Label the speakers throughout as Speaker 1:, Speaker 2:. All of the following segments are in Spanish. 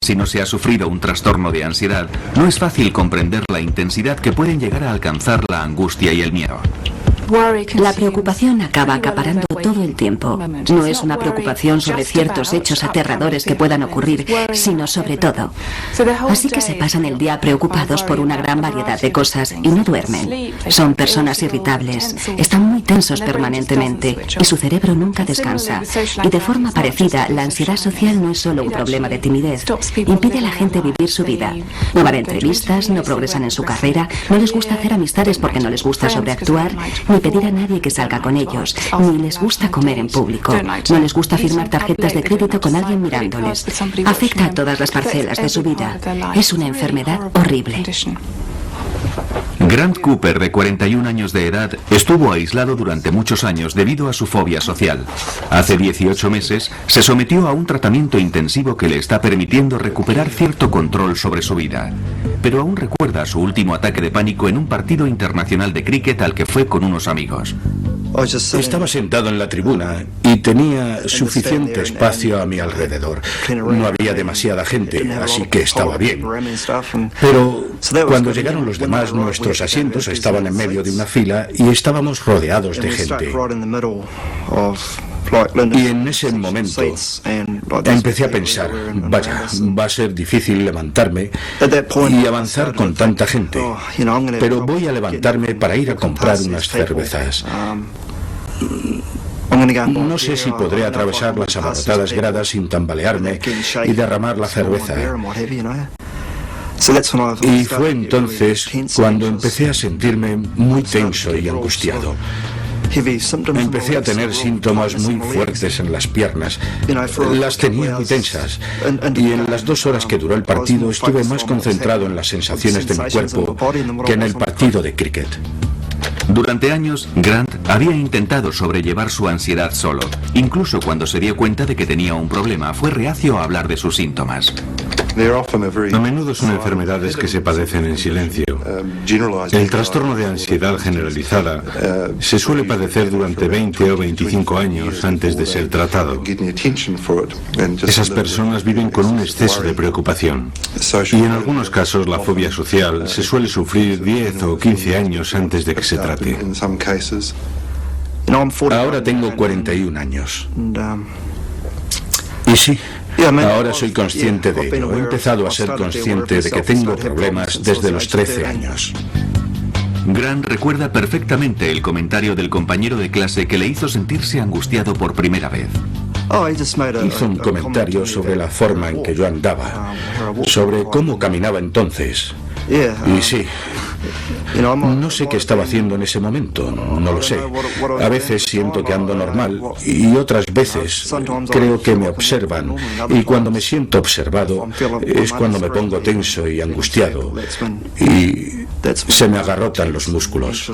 Speaker 1: Si no se ha sufrido un trastorno de ansiedad, no es fácil comprender la intensidad que pueden llegar a alcanzar la angustia y el miedo.
Speaker 2: La preocupación acaba acaparando todo el tiempo. No es una preocupación sobre ciertos hechos aterradores que puedan ocurrir, sino sobre todo. Así que se pasan el día preocupados por una gran variedad de cosas y no duermen. Son personas irritables, están muy tensos permanentemente y su cerebro nunca descansa. Y de forma parecida, la ansiedad social no es solo un problema de timidez. Impide a la gente vivir su vida. No van a entrevistas, no progresan en su carrera, no les gusta hacer amistades porque no les gusta sobreactuar, ni pedir a nadie que salga con ellos, ni les gusta comer en público, no les gusta firmar tarjetas de crédito con alguien mirándoles. Afecta a todas las parcelas de su vida. Es una enfermedad horrible.
Speaker 1: Grant Cooper, de 41 años de edad, estuvo aislado durante muchos años debido a su fobia social. Hace 18 meses se sometió a un tratamiento intensivo que le está permitiendo recuperar cierto control sobre su vida. Pero aún recuerda su último ataque de pánico en un partido internacional de cricket al que fue con unos amigos.
Speaker 3: Estaba sentado en la tribuna y tenía suficiente espacio a mi alrededor. No había demasiada gente, así que estaba bien. Pero cuando llegaron los demás, nuestros asientos estaban en medio de una fila y estábamos rodeados de gente. Y en ese momento empecé a pensar, vaya, va a ser difícil levantarme y avanzar con tanta gente, pero voy a levantarme para ir a comprar unas cervezas. No sé si podré atravesar las abarrotadas gradas sin tambalearme y derramar la cerveza. Y fue entonces cuando empecé a sentirme muy tenso y angustiado. Empecé a tener síntomas muy fuertes en las piernas. Las tenía muy tensas. Y en las 2 horas que duró el partido estuve más concentrado en las sensaciones de mi cuerpo que en el partido de cricket.
Speaker 1: Durante años, Grant había intentado sobrellevar su ansiedad solo. Incluso cuando se dio cuenta de que tenía un problema, fue reacio a hablar de sus síntomas.
Speaker 4: A menudo son enfermedades que se padecen en silencio. El trastorno de ansiedad generalizada se suele padecer durante 20 o 25 años antes de ser tratado. Esas personas viven con un exceso de preocupación. Y en algunos casos la fobia social se suele sufrir 10 o 15 años antes de que se trate.
Speaker 3: Ahora tengo 41 años. Y sí, ahora soy consciente de ello. He empezado a ser consciente de que tengo problemas desde los 13 años.
Speaker 1: Grant recuerda perfectamente el comentario del compañero de clase que le hizo sentirse angustiado por primera vez.
Speaker 3: Hizo un comentario sobre la forma en que yo andaba, sobre cómo caminaba entonces. Y sí, no sé qué estaba haciendo en ese momento, no lo sé. A veces siento que ando normal y otras veces creo que me observan. Y cuando me siento observado es cuando me pongo tenso y angustiado y se me agarrotan los músculos.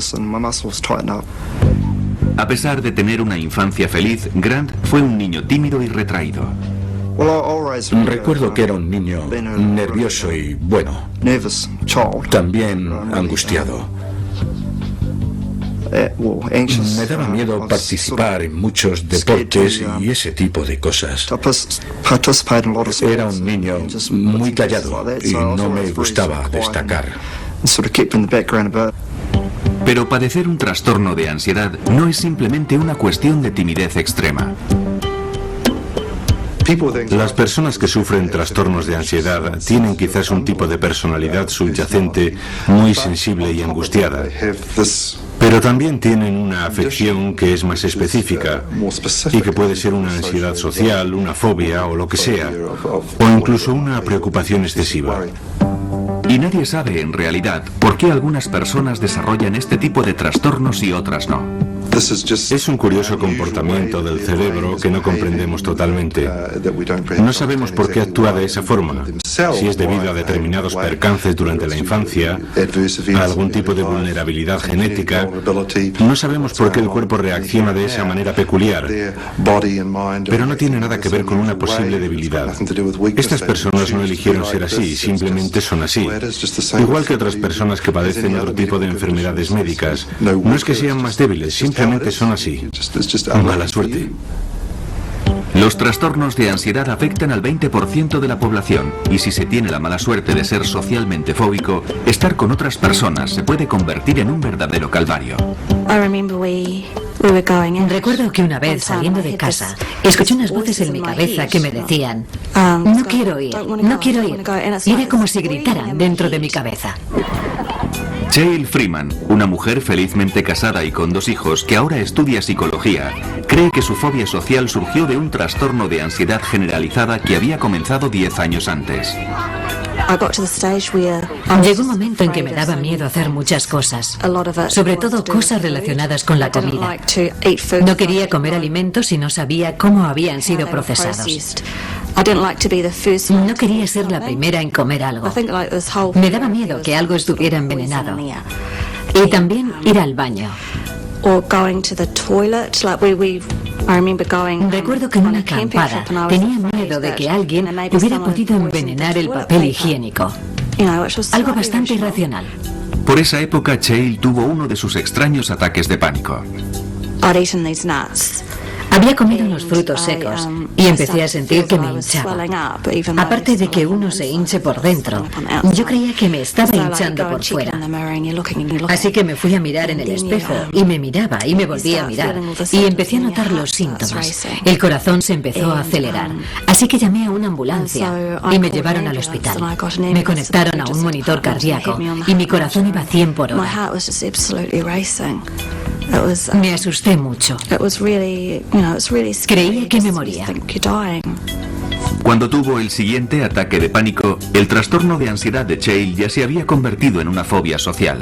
Speaker 1: A pesar de tener una infancia feliz, Grant fue un niño tímido y retraído.
Speaker 3: Recuerdo que era un niño nervioso y, bueno, también angustiado. Me daba miedo participar en muchos deportes y ese tipo de cosas. Era un niño muy callado y no me gustaba destacar.
Speaker 1: Pero padecer un trastorno de ansiedad no es simplemente una cuestión de timidez extrema.
Speaker 4: Las personas que sufren trastornos de ansiedad tienen quizás un tipo de personalidad subyacente muy sensible y angustiada, pero también tienen una afección que es más específica y que puede ser una ansiedad social, una fobia o lo que sea, o incluso una preocupación excesiva.
Speaker 1: Y nadie sabe en realidad por qué algunas personas desarrollan este tipo de trastornos y otras no.
Speaker 4: Es un curioso comportamiento del cerebro que no comprendemos totalmente. No sabemos por qué actúa de esa forma, si es debido a determinados percances durante la infancia, a algún tipo de vulnerabilidad genética. No sabemos por qué el cuerpo reacciona de esa manera peculiar, pero no tiene nada que ver con una posible debilidad. Estas personas no eligieron ser así, simplemente son así. Igual que otras personas que padecen otro tipo de enfermedades médicas. No es que sean más débiles, simplemente son así. Mala suerte.
Speaker 1: Los trastornos de ansiedad afectan al 20% de la población y si se tiene la mala suerte de ser socialmente fóbico, estar con otras personas se puede convertir en un verdadero calvario.
Speaker 5: Recuerdo que una vez, saliendo de casa, escuché unas voces en mi cabeza que me decían: no quiero ir, no quiero ir. Y era como si gritaran dentro de mi cabeza.
Speaker 1: Cheryl Freeman, una mujer felizmente casada y con 2 hijos que ahora estudia psicología, cree que su fobia social surgió de un trastorno de ansiedad generalizada que había comenzado 10 años antes.
Speaker 5: Llegó un momento en que me daba miedo hacer muchas cosas, sobre todo cosas relacionadas con la comida. No quería comer alimentos si no sabía cómo habían sido procesados. No quería ser la primera en comer algo. Me daba miedo que algo estuviera envenenado. Y también ir al baño. Recuerdo que en una acampada tenía miedo de que alguien hubiera podido envenenar el papel higiénico. Algo bastante irracional.
Speaker 1: Por esa época, Cheryl tuvo uno de sus extraños ataques de pánico.
Speaker 5: Había comido unos frutos secos y empecé a sentir que me hinchaba. Aparte de que uno se hinche por dentro, yo creía que me estaba hinchando por fuera. Así que me fui a mirar en el espejo y me miraba y me volví a mirar y empecé a notar los síntomas. El corazón se empezó a acelerar, así que llamé a una ambulancia y me llevaron al hospital. Me conectaron a un monitor cardíaco y mi corazón iba a 100 por hora. Me asusté mucho. Creía que me moría.
Speaker 1: Cuando tuvo el siguiente ataque de pánico, el trastorno de ansiedad de Cheryl ya se había convertido en una fobia social.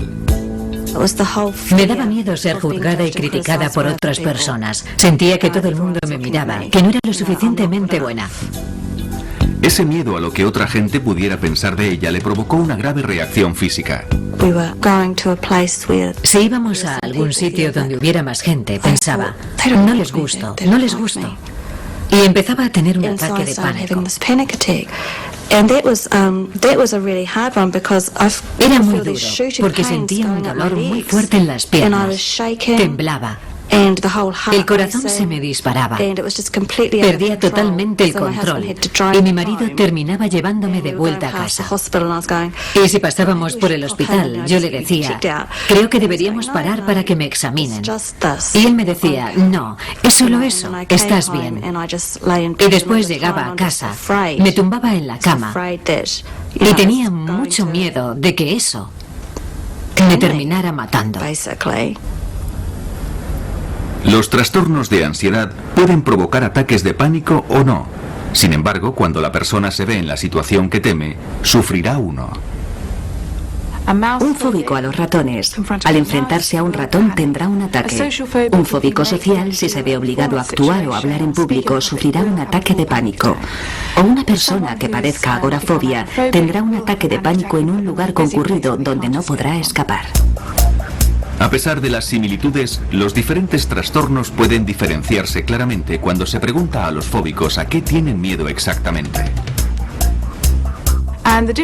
Speaker 5: Me daba miedo ser juzgada y criticada por otras personas. Sentía que todo el mundo me miraba, que no era lo suficientemente buena.
Speaker 1: Ese miedo a lo que otra gente pudiera pensar de ella le provocó una grave reacción física.
Speaker 5: Si íbamos a algún sitio donde hubiera más gente, pensaba: no les gusto, no les gusto. Y empezaba a tener un ataque de pánico. Era muy duro, porque sentía un dolor muy fuerte en las piernas. Temblaba. El corazón se me disparaba. Perdía totalmente el control y mi marido terminaba llevándome de vuelta a casa. Y si pasábamos por el hospital, yo le decía: creo que deberíamos parar para que me examinen. Y él me decía: no, es solo eso, estás bien. Y después llegaba a casa, me tumbaba en la cama y tenía mucho miedo de que eso me terminara matando.
Speaker 1: Los trastornos de ansiedad pueden provocar ataques de pánico o no. Sin embargo, cuando la persona se ve en la situación que teme, sufrirá uno.
Speaker 2: Un fóbico a los ratones, al enfrentarse a un ratón, tendrá un ataque. Un fóbico social, si se ve obligado a actuar o hablar en público, sufrirá un ataque de pánico. O una persona que padezca agorafobia tendrá un ataque de pánico en un lugar concurrido donde no podrá escapar.
Speaker 1: A pesar de las similitudes, los diferentes trastornos pueden diferenciarse claramente cuando se pregunta a los fóbicos a qué tienen miedo exactamente.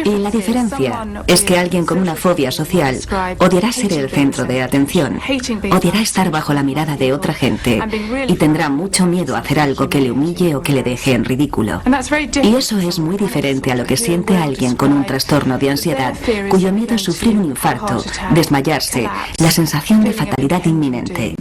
Speaker 2: Y la diferencia es que alguien con una fobia social odiará ser el centro de atención, odiará estar bajo la mirada de otra gente y tendrá mucho miedo a hacer algo que le humille o que le deje en ridículo. Y eso es muy diferente a lo que siente alguien con un trastorno de ansiedad, cuyo miedo es sufrir un infarto, desmayarse, la sensación de fatalidad inminente.